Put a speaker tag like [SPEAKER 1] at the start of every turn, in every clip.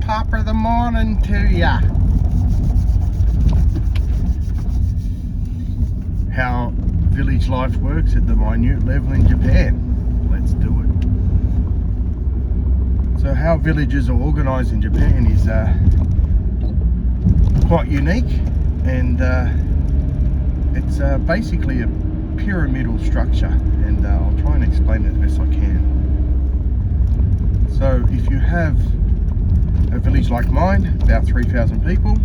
[SPEAKER 1] top of the morning to ya. How village life works at the minute level in Japan. Let's do it. So how villages are organised in Japan is quite unique, and it's basically a pyramidal structure, and I'll try and explain it as best I can. So if you have a village like mine, about 3,000 people,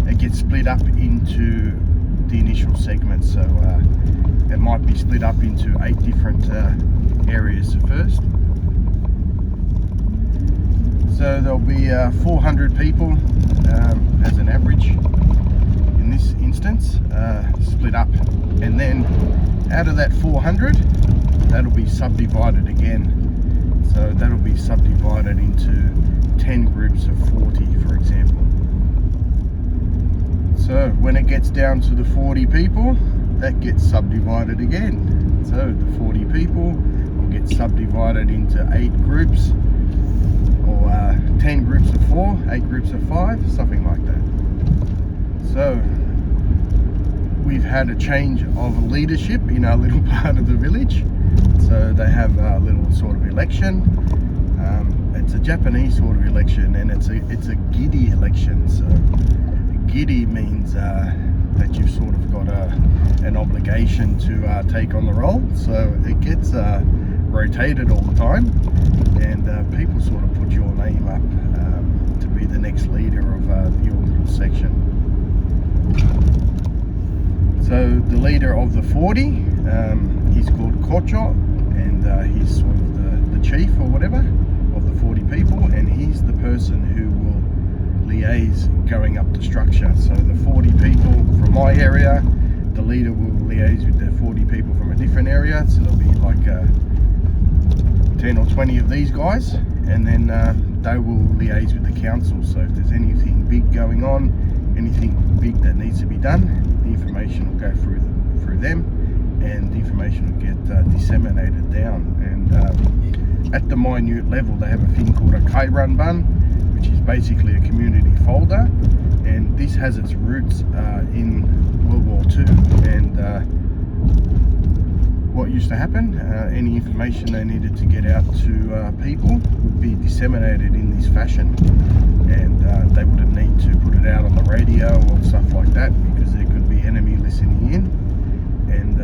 [SPEAKER 1] it gets split up into the initial segments. So it might be split up into 8 different areas first. So there'll be 400 people as an average in this instance, split up, and then out of that 400, that'll be subdivided again. So that'll be subdivided into 10 groups of 40, for example. So when it gets down to the 40 people, that gets subdivided again. So the 40 people will get subdivided into 8 groups, or 10 groups of 4, 8 groups of 5, something like that. So we've had a change of leadership in our little part of the village. So they have a little sort of election. It's a Japanese sort of election, and it's a giddy election. So giddy means that you've sort of got an obligation to take on the role. So it gets rotated all the time, and people sort of put your name up to be the next leader of your little section. So the leader of the 40, he's called Kocho, and he's sort of the chief or whatever of the 40 people, and he's the person who will liaise going up the structure. So the 40 people from my area, the leader will liaise with the 40 people from a different area. So there'll be like 10 or 20 of these guys, and then they will liaise with the council. So if there's anything big going on, anything big that needs to be done, the information will go through them, and the information will get disseminated down. And at the minute level, they have a thing called a Kairanban, which is basically a community folder, and this has its roots in World War II. And what used to happen, any information they needed to get out to people would be disseminated in this fashion, and they wouldn't need to put it out on the radio or stuff like that, because there could be enemy listening in, and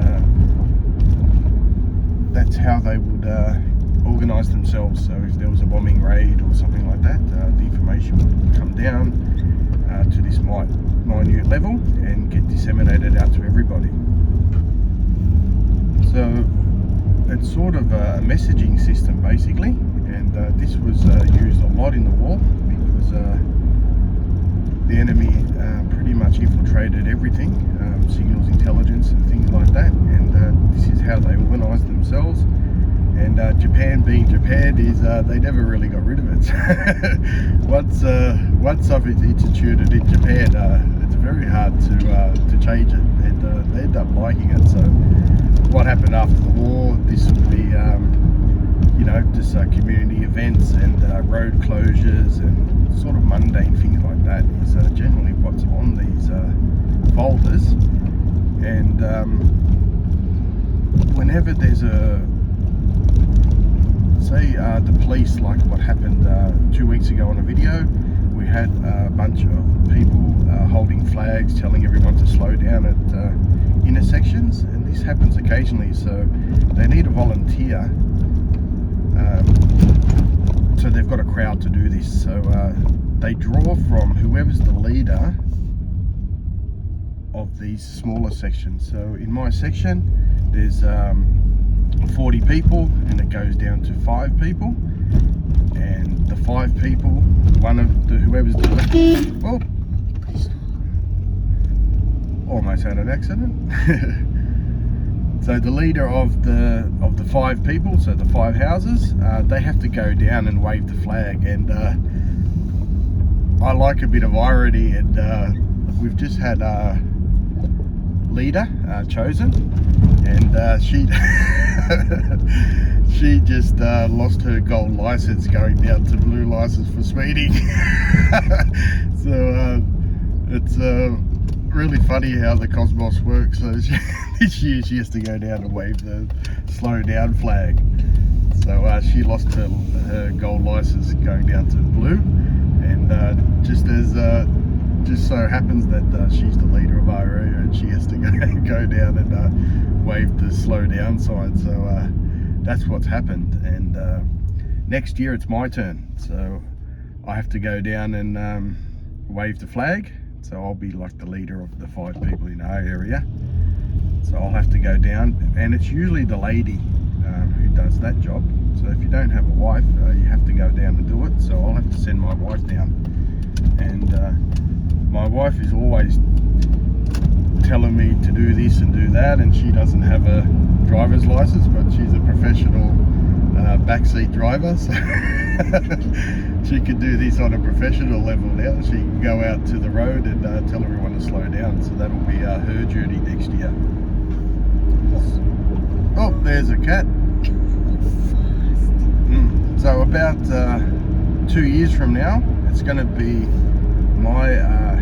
[SPEAKER 1] that's how they would organise themselves. So if there was a bombing raid or something like that, the information would come down to this minute level and get disseminated out to everybody. So it's sort of a messaging system basically, and this was used a lot in the war, because the enemy pretty much infiltrated everything, signals intelligence and things like that, and this is how they organised themselves. And Japan, being Japan, is they never really got rid of it. Once something's instituted in Japan, it's very hard to change it, and they end up liking it. So what happened after the war, this would be just community events and road closures and sort of mundane things like that is generally what's on these folders. And whenever there's say the police, like what happened 2 weeks ago on a video, we had a bunch of people holding flags telling everyone to slow down at intersections, and this happens occasionally, so they need a volunteer. So they've got a crowd to do this, so they draw from whoever's the leader of these smaller sections. So in my section there's 40 people, and it goes down to 5 people, and the 5 people, one of the whoever's the leader, oh, almost had an accident. So the leader of the 5 people, so the 5 houses, they have to go down and wave the flag, and I like a bit of irony, and we've just had a leader chosen, and she she just lost her gold license going down to blue license for speeding. So it's really funny how the cosmos works. So this year she has to go down and wave the slow down flag. So she lost her gold license going down to blue, and just so happens that she's the leader of our area, and she has to go down and wave the slow down sign. So that's what's happened, and next year it's my turn, so I have to go down and wave the flag. So I'll be like the leader of the 5 people in our area, so I'll have to go down, and it's usually the lady who does that job. So if you don't have a wife, you have to go down and do it. So I'll have to send my wife down, and my wife is always telling me to do this and do that, and she doesn't have a driver's license, but she's a professional backseat driver, so she can do this on a professional level now. She can go out to the road and tell everyone to slow down, so that'll be her duty next year. Oh, there's a cat. So about 2 years from now, it's going to be my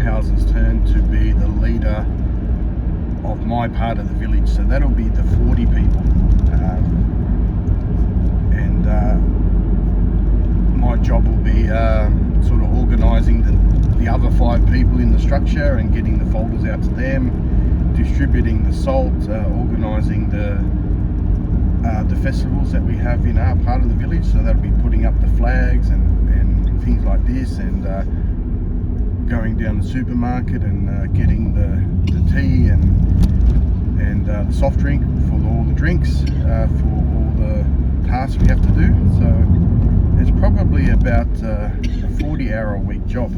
[SPEAKER 1] house's turn to be the leader of my part of the village. So that'll be the 40 people, and my job will be sort of organising the other 5 people in the structure and getting the folders out to them, distributing the salt, organising the festivals that we have in our part of the village. So that'll be putting up the flags and things like this, and going down the supermarket and getting the tea and the soft drink for all the drinks, for all the tasks we have to do. So it's probably about a 40-hour-a-week job,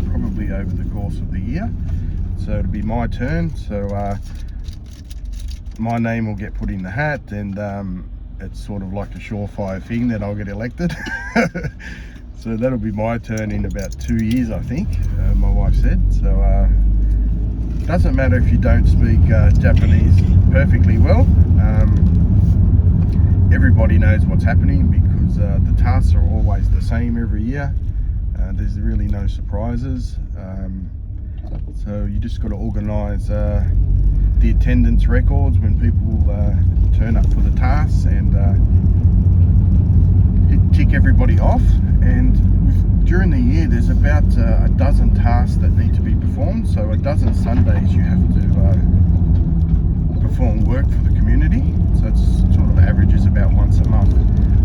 [SPEAKER 1] probably over the course of the year. So it'll be my turn. So my name will get put in the hat, and it's sort of like a surefire thing that I'll get elected. So that'll be my turn in about 2 years, I think, my wife said. So it doesn't matter if you don't speak Japanese perfectly well. Everybody knows what's happening, because the tasks are always the same every year. There's really no surprises. So you just got to organise the attendance records when people turn up for the tasks, and tick everybody off. And during the year there's about a dozen tasks that need to be performed. So a dozen Sundays you have to perform work for the community. So it's sort of averages about once a month.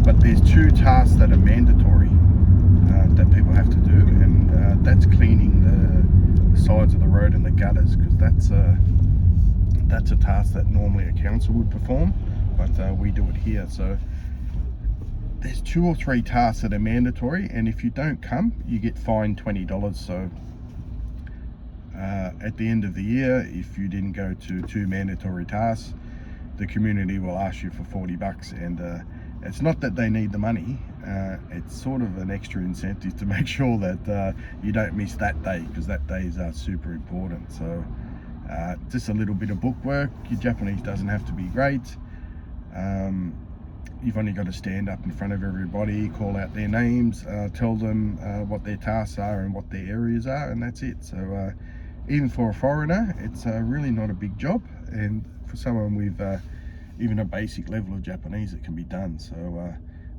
[SPEAKER 1] But there's 2 tasks that are mandatory that people have to do, and that's cleaning the sides of the road and the gutters, because that's a task that normally a council would perform, but we do it here. So there's 2 or 3 tasks that are mandatory, and if you don't come, you get fined $20. So at the end of the year, if you didn't go to 2 mandatory tasks, the community will ask you for $40. And it's not that they need the money, it's sort of an extra incentive to make sure that you don't miss that day, because that day is super important. So just a little bit of bookwork. Your Japanese doesn't have to be great. You've only got to stand up in front of everybody, call out their names, tell them what their tasks are and what their areas are, and that's it. So even for a foreigner, it's really not a big job, and for someone with even a basic level of Japanese, it can be done. So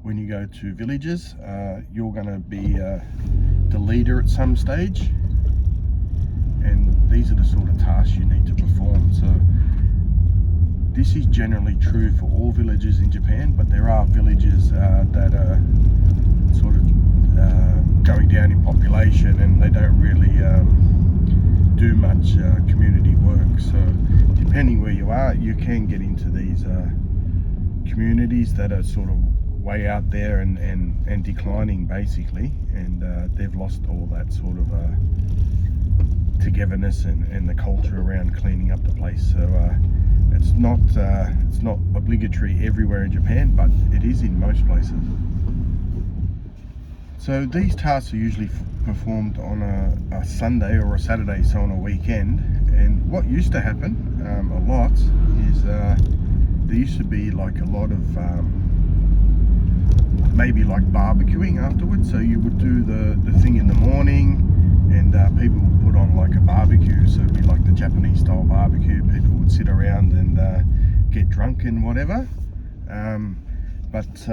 [SPEAKER 1] when you go to villages, you're going to be the leader at some stage, and these are the sort of tasks you need to perform. So this is generally true for all villages in Japan, but there are villages that are sort of going down in population, and they don't really do much community work. So depending where you are, you can get into these communities that are sort of way out there and declining, basically, and they've lost all that sort of togetherness and the culture around cleaning up the place. So it's not obligatory everywhere in Japan, but it is in most places. So these tasks are usually performed on a Sunday or a Saturday, so on a weekend. And what used to happen a lot is there used to be like a lot of maybe like barbecuing afterwards. So you would do the thing in the morning, and people would put on like a barbecue. So it'd be like the Japanese style barbecue. People would sit around and get drunk and whatever. But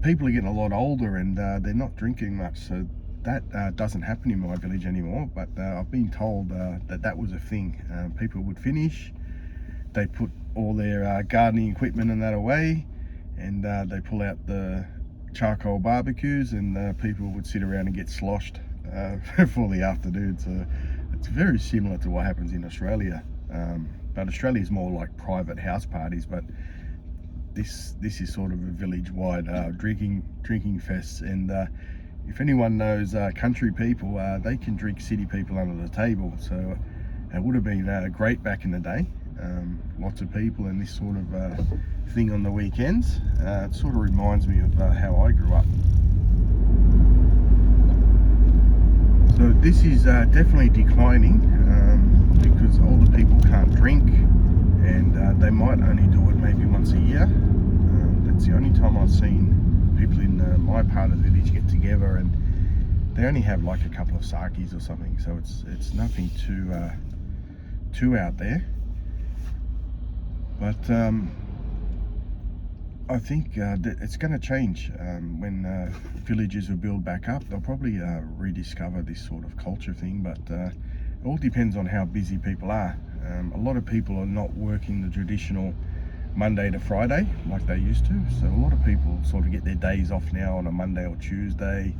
[SPEAKER 1] people are getting a lot older, and they're not drinking much, so that doesn't happen in my village anymore. But I've been told that was a thing. People would finish, they put all their gardening equipment and that away, and they pull out the charcoal barbecues, and people would sit around and get sloshed for the afternoon. So it's very similar to what happens in Australia, but Australia is more like private house parties, but this is sort of a village-wide drinking fest. And if anyone knows country people, they can drink city people under the table. So it would have been great back in the day. Lots of people and this sort of thing on the weekends. It sort of reminds me of how I grew up. So this is definitely declining because older people can't drink, and they might only do it maybe once a year. That's the only time I've seen people in my part of the village get together, and they only have like a couple of sakis or something. So it's nothing too out there. But I think that it's going to change when villages will build back up. They'll probably rediscover this sort of culture thing, but it all depends on how busy people are. A lot of people are not working the traditional Monday to Friday like they used to, so a lot of people sort of get their days off now on a Monday or Tuesday,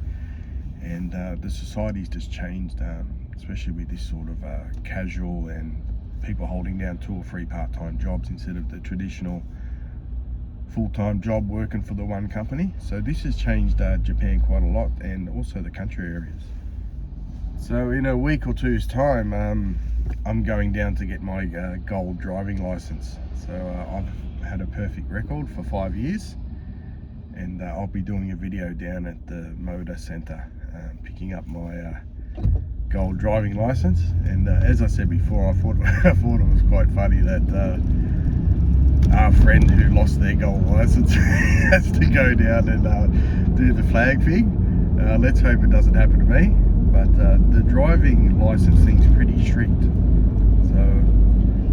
[SPEAKER 1] and the society's just changed, especially with this sort of casual and people holding down 2 or 3 part-time jobs instead of the traditional full-time job working for the one company. So this has changed Japan quite a lot, and also the country areas. So in a week or two's time, I'm going down to get my gold driving license. So I've had a perfect record for 5 years, and I'll be doing a video down at the motor centre picking up my gold driving license. And as I said before, I thought it was quite funny that our friend who lost their gold license has to go down and do the flag thing. Let's hope it doesn't happen to me. But the driving license thing's pretty strict. So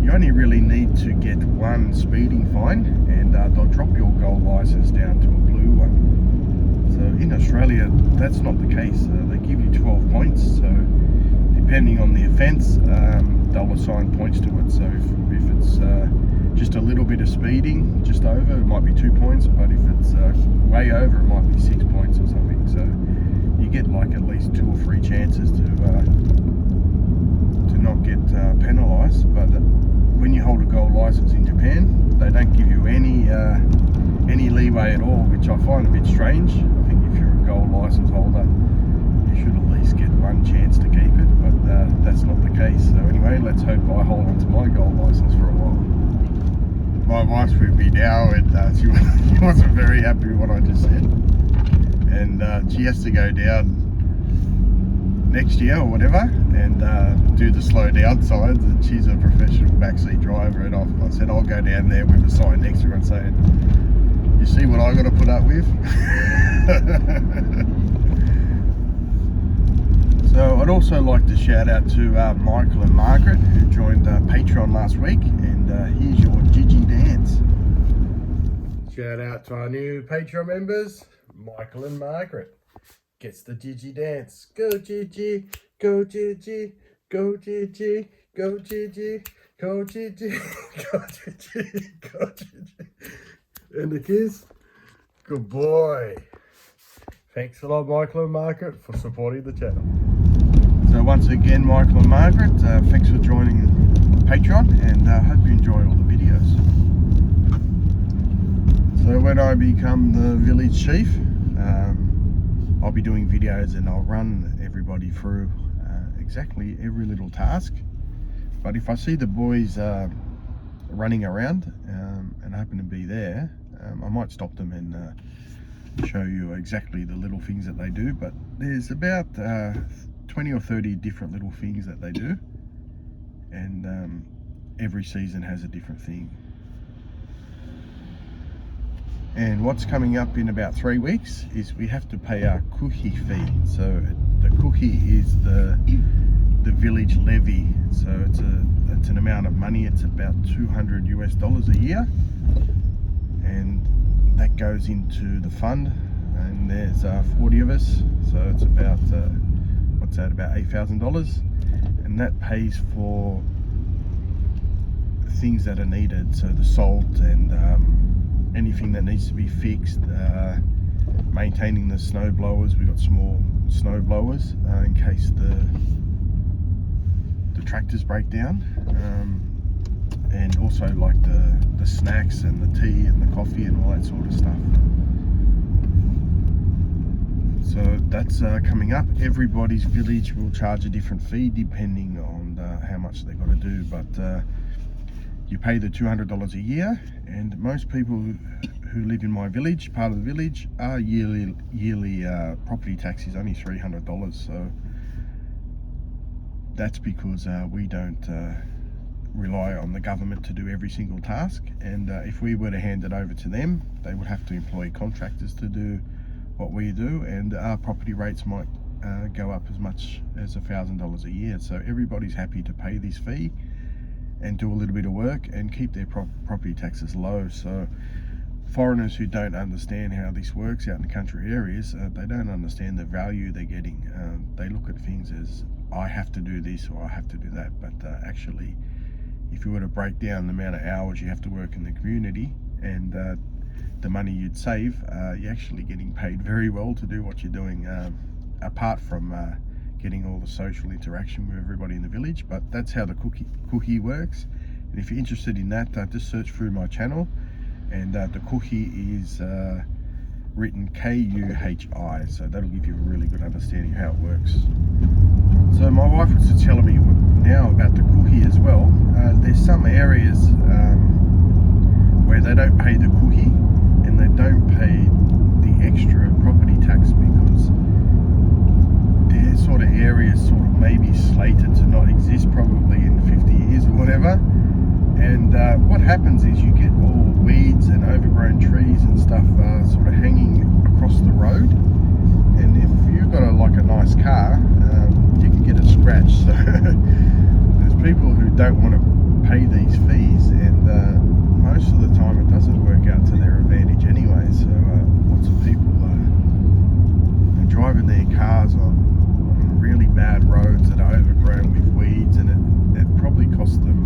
[SPEAKER 1] you only really need to get 1 speeding fine, and they'll drop your gold license down to a blue one. So in Australia, that's not the case. They give you 12 points. So depending on the offence, they'll assign points to it. So if it's just a little bit of speeding, just over, it might be 2 points. But if it's way over, it might be 6 points or something. So you get like at least 2 or 3 chances to not get penalised. But when you hold a gold license in Japan, they don't give you any leeway at all, which I find a bit strange. I think if you're a gold license holder, you should at least get 1 chance to keep it, but that's not the case. So anyway, let's hope I hold on to my gold license for a while. My wife's with me now, and she wasn't very happy with what I just said, and she has to go down next year or whatever and do the slow down signs, and she's a professional backseat driver, and I said I'll go down there with a sign next to her and saying, you see what I got to put up with? So I'd also like to shout out to Michael and Margaret, who joined Patreon last week, and here's your Gigi dance. Shout out to our new Patreon members, Michael and Margaret. Gets the Gigi dance. Go Gigi, go Gigi, go Gigi, go Gigi, go Gigi, go Gigi, go Gigi. And a kiss. Good boy. Thanks a lot, Michael and Margaret, for supporting the channel. So once again, Michael and Margaret, thanks for joining Patreon, and I hope you enjoy all the videos. So when I become the village chief, I'll be doing videos, and I'll run everybody through exactly every little task. But if I see the boys running around and happen to be there, I might stop them and show you exactly the little things that they do. But there's about 20 or 30 different little things that they do, and every season has a different thing. And what's coming up in about 3 weeks is we have to pay our kuhi fee. So the kuhi is the village levy. So it's an amount of money. It's about $200 a year, and that goes into the fund. And there's 40 of us, so it's about what's that? About $8,000, and that pays for things that are needed. So the salt and anything that needs to be fixed, maintaining the snow blowers. We've got small snow blowers in case the tractors break down, and also like the snacks and the tea and the coffee and all that sort of stuff. So that's coming up. Everybody's village will charge a different fee depending on how much they've got to do, but you pay the $200 a year, and most people who live in my village, part of the village, our yearly property tax is only $300. So that's because we don't rely on the government to do every single task, and if we were to hand it over to them, they would have to employ contractors to do what we do, and our property rates might go up as much as $1,000 a year. So everybody's happy to pay this fee and do a little bit of work and keep their property taxes low. So foreigners who don't understand how this works out in the country areas, they don't understand the value they're getting. They look at things as, I have to do this or I have to do that, but actually, if you were to break down the amount of hours you have to work in the community and the money you'd save, you're actually getting paid very well to do what you're doing, apart from getting all the social interaction with everybody in the village. But that's how the kuhi works, and if you're interested in that, just search through my channel, and the kuhi is written K-U-H-I, so that'll give you a really good understanding of how it works. So my wife was just telling me now about the kuhi as well. There's some areas where they don't pay the kuhi, and they don't pay the extra property tax because they're sort of areas sort of maybe slated to not exist probably in 50 years or whatever. And what happens is you get all weeds and overgrown trees and stuff sort of hanging across the road. And if you've got like a nice car, you can get a scratch. So there's people who don't want to pay these fees, and most of the time it doesn't work out to their advantage anyway. So lots of people are driving their cars on really bad roads that are overgrown with weeds, and it probably costs them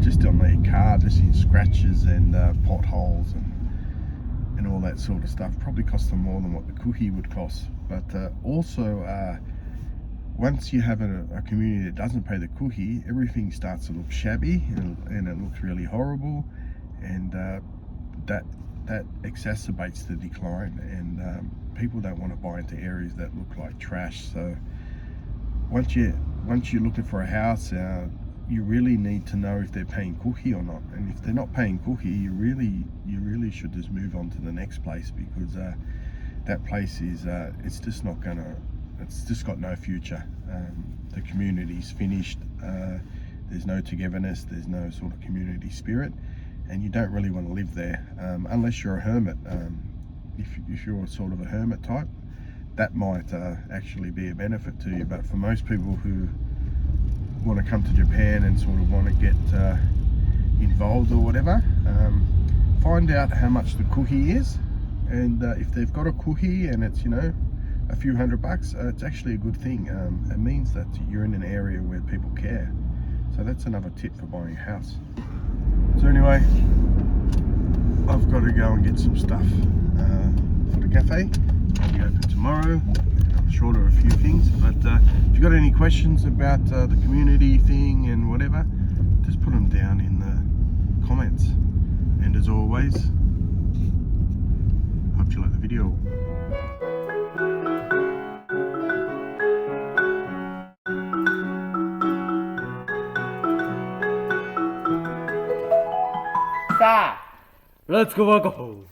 [SPEAKER 1] just on their car, just in scratches and potholes and all that sort of stuff, probably costs them more than what the kuhi would cost. But also once you have a community that doesn't pay the kuhi, everything starts to look shabby and it looks really horrible, and that exacerbates the decline, and people don't want to buy into areas that look like trash. So once you're looking for a house, you really need to know if they're paying kuhi or not, and if they're not paying kuhi, you really should just move on to the next place, because that place is it's just not gonna, it's just got no future. The community's finished. There's no togetherness, there's no sort of community spirit, and you don't really want to live there unless you're a hermit. If you're sort of a hermit type, that might actually be a benefit to you. But for most people who want to come to Japan and sort of want to get involved or whatever, find out how much the kuhi is, and if they've got a kuhi and it's, you know, a few $100, it's actually a good thing. It means that you're in an area where people care. So that's another tip for buying a house. So anyway, I've got to go and get some stuff for the cafe. I'll be open tomorrow. I'm short of a few things, but if you've got any questions about the community thing and whatever, just put them down in the comments. And as always, hope you like the video.
[SPEAKER 2] Let's go.